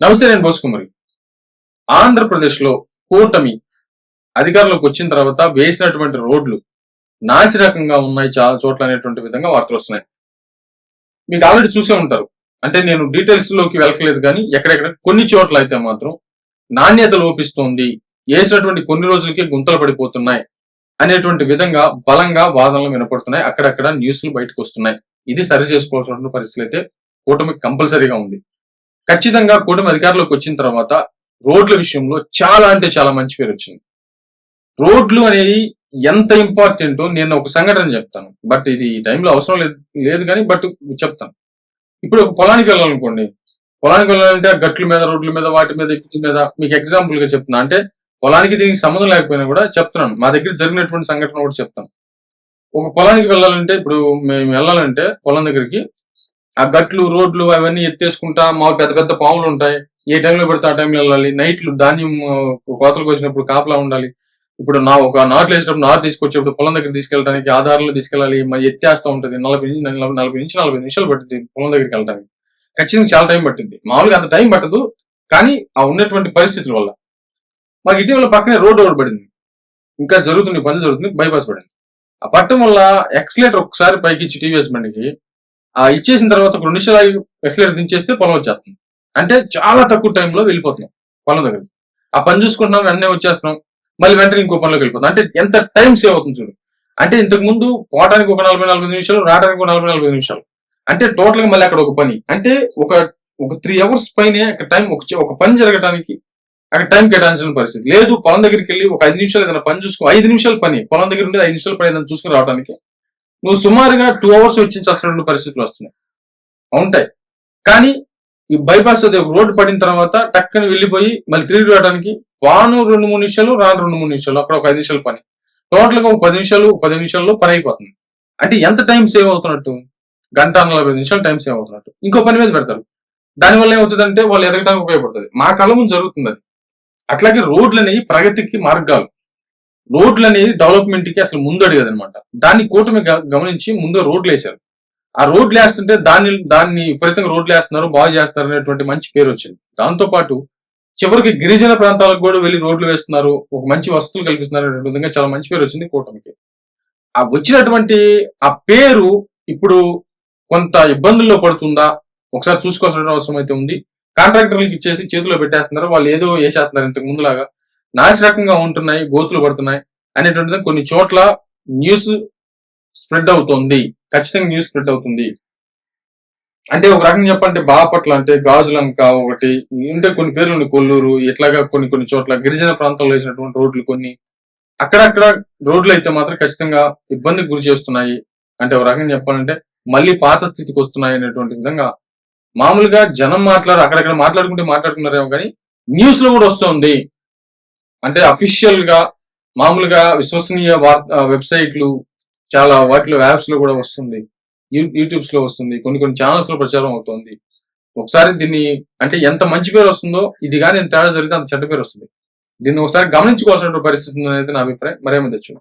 నమస్తే, నేను బోసుకుమరి. ఆంధ్రప్రదేశ్లో కూటమి అధికారంలోకి వచ్చిన తర్వాత వేసినటువంటి రోడ్లు నాసిరకంగా ఉన్నాయి చాలా చోట్ల అనేటువంటి విధంగా వార్తలు వస్తున్నాయి. మీకు ఆల్రెడీ చూసే ఉంటారు. అంటే నేను డీటెయిల్స్ లోకి వెళ్ళట్లేదు కానీ ఎక్కడెక్కడ కొన్ని చోట్ల అయితే మాత్రం నాణ్యత లోపిస్తోంది, వేసినటువంటి కొన్ని రోజులకే గుంతలు పడిపోతున్నాయి అనేటువంటి విధంగా బలంగా వాదనలు వినపడుతున్నాయి. అక్కడక్కడ న్యూస్లు బయటకు వస్తున్నాయి. ఇది సరి చేసుకోవాల్సిన పరిస్థితి అయితే కూటమి కంపల్సరీగా ఉంది. ఖచ్చితంగా కూటమి అధికారంలోకి వచ్చిన తర్వాత రోడ్ల విషయంలో చాలా అంటే చాలా మంచి పేరు వచ్చింది. రోడ్లు అనేవి ఎంత ఇంపార్టెంటో నేను ఒక సంఘటన చెప్తాను. బట్ ఇది ఈ టైంలో అవసరం లేదు కానీ బట్ చెప్తాను. ఇప్పుడు ఒక పొలానికి వెళ్ళాలనుకోండి, పొలానికి వెళ్ళాలంటే గట్ల మీద, రోడ్ల మీద, వాటి మీద, వీటి మీద మీకు ఎగ్జాంపుల్ గా చెప్తున్నా. అంటే పొలానికి దీనికి సంబంధం లేకపోయినా కూడా చెప్తున్నాను. మా దగ్గర జరిగినటువంటి సంఘటన కూడా చెప్తాను. ఒక పొలానికి వెళ్ళాలంటే ఇప్పుడు మేము వెళ్ళాలంటే పొలం దగ్గరికి ఆ గట్లు, రోడ్లు అవన్నీ ఎత్తేసుకుంటా మా పెద్ద పెద్ద పాములు ఉంటాయి. ఏ టైంలో పెడితే ఆ టైంలో వెళ్ళాలి. నైట్లు ధాన్యం కోతలకు వచ్చినప్పుడు కాపలా ఉండాలి. ఇప్పుడు ఒక నాట్లు వేసినప్పుడు నారు తీసుకొచ్చేప్పుడు పొలం దగ్గర తీసుకెళ్ళడానికి ఆధారాలు తీసుకెళ్ళాలి. మరి ఎత్తేస్తూ ఉంటుంది. 40 నిమిషాలు పట్టింది పొలం దగ్గరికి వెళ్ళడానికి. ఖచ్చితంగా చాలా టైం పట్టింది. మామూలుగా అంత టైం పట్టదు, కానీ ఆ ఉన్నటువంటి పరిస్థితుల వల్ల మాకు ఇటీవల పక్కనే రోడ్డు ఒకటి పడింది. ఇంకా జరుగుతుంది, పని జరుగుతుంది, బైపాస్ పడింది. ఆ పట్టం వల్ల ఎక్సలేటర్ ఒకసారి పైకి ఇచ్చి టీవీఎస్ బండికి ఆ ఇచ్చేసిన తర్వాత ఒక 2 నిమిషాలు ఎక్సలేటర్ దించేస్తే పొలం వచ్చేస్తుంది. అంటే చాలా తక్కువ టైంలో వెళ్ళిపోతున్నాం పొలం దగ్గరికి. ఆ పని చూసుకుంటున్నాం, వెంటనే వచ్చేస్తున్నాం, మళ్ళీ వెంటనే ఇంకో పనిలోకి వెళ్ళిపోతాం. అంటే ఎంత టైం సేవ్ అవుతుంది చూడు. అంటే ఇంతకు ముందు పోవడానికి ఒక 40 నిమిషాలు, రావడానికి ఒక 40 నిమిషాలు. అంటే టోటల్ గా మళ్ళీ అక్కడ ఒక పని. అంటే ఒక 3 అవర్స్ పైనే అక్కడ టైం ఒక పని జరగడానికి అక్కడ టైం కేటాయించిన పరిస్థితి లేదు. పొలం దగ్గరికి వెళ్ళి ఒక 5 నిమిషాలు ఏదైనా పని చూసుకో, 5 నిమిషాలు పని పొలం దగ్గర ఉంటే 5 నిమిషాలు పని ఏదైనా చూసుకుని రావడానికి నువ్వు సుమారుగా 2 అవర్స్ వెచ్చించాల్సినటువంటి పరిస్థితులు వస్తున్నాయి, ఉంటాయి. కానీ ఈ బైపాస్ రోడ్డు పడిన తర్వాత టక్కని వెళ్ళిపోయి మళ్ళీ తిరిగి రావడానికి వాను 2-3 నిమిషాలు, రాను 2-3 నిమిషాలు, అక్కడ ఒక 5 నిమిషాలు పని. టోటల్ గా ఒక 10 నిమిషాల్లో పని అయిపోతుంది. అంటే ఎంత టైం సేవ్ అవుతున్నట్టు? 1:40 నిమిషాలు టైం సేవ్ అవుతున్నట్టు. ఇంకో పని మీద పెడతారు. దానివల్ల ఏమవుతుందంటే వాళ్ళు ఎదగడానికి ఉపయోగపడుతుంది. మా కళ్ళ ముందు జరుగుతుంది అది. అట్లాగే రోడ్లు అనేవి ప్రగతికి మార్గాలు. రోడ్లు అనేవి డెవలప్మెంట్ కి అసలు ముందు అడిగేది అనమాట. దాన్ని కూటమి గమనించి ముందు రోడ్లు వేశారు. ఆ రోడ్లు వేస్తుంటే దాన్ని విపరీతంగా రోడ్లు వేస్తున్నారు, బాగు చేస్తున్నారు అనేటువంటి మంచి పేరు వచ్చింది. దాంతో పాటు చివరికి గిరిజన ప్రాంతాలకు కూడా వెళ్ళి రోడ్లు వేస్తున్నారు, ఒక మంచి వసతులు కల్పిస్తున్నారు అనే విధంగా చాలా మంచి పేరు వచ్చింది కూటమికి. ఆ వచ్చినటువంటి ఆ పేరు ఇప్పుడు కొంత ఇబ్బందుల్లో పడుతుందా ఒకసారి చూసుకోవాల్సిన అవసరం అయితే ఉంది. కాంట్రాక్టర్లకు ఇచ్చేసి చేతిలో పెట్టేస్తున్నారు, వాళ్ళు ఏదో వేసేస్తున్నారు. ఇంతకు ముందులాగా నాసిరకంగా ఉంటున్నాయి, గోతులు పడుతున్నాయి అనేటువంటిది కొన్ని చోట్ల న్యూస్ స్ప్రెడ్ అవుతోంది. ఖచ్చితంగా న్యూస్ స్ప్రెడ్ అవుతుంది. అంటే ఒక రకంగా చెప్పంటే బాపట్ల అంటే గాజులంక ఒకటి ఉంటే, కొన్ని పేర్లు కొల్లూరు, ఇట్లాగా కొన్ని చోట్ల గిరిజన ప్రాంతాల్లో వేసినటువంటి రోడ్లు కొన్ని అక్కడక్కడ రోడ్లు అయితే మాత్రం ఖచ్చితంగా ఇబ్బందికి గురి చేస్తున్నాయి. అంటే ఒక రకంగా చెప్పాలంటే మళ్ళీ పాత స్థితికి వస్తున్నాయి అనేటువంటి విధంగా మామూలుగా జనం అక్కడక్కడ మాట్లాడుకున్నారేమో కానీ న్యూస్ లో కూడా వస్తుంది. అంటే అఫీషియల్ గా మామూలుగా విశ్వసనీయ వెబ్సైట్లు చాలా వాటిలో యాప్స్ లో కూడా వస్తుంది, యూట్యూబ్స్ లో వస్తుంది, కొన్ని ఛానల్స్ లో ప్రచారం అవుతుంది. ఒకసారి దీన్ని అంటే ఎంత మంచి పేరు వస్తుందో, ఇది కానీ ఎంత తేడా జరిగితే అంత చెడ్డ పేరు వస్తుంది. దీన్ని ఒకసారి గమనించుకోవాల్సిన పరిస్థితి అనేది నా అభిప్రాయం. మరేమో తెచ్చు.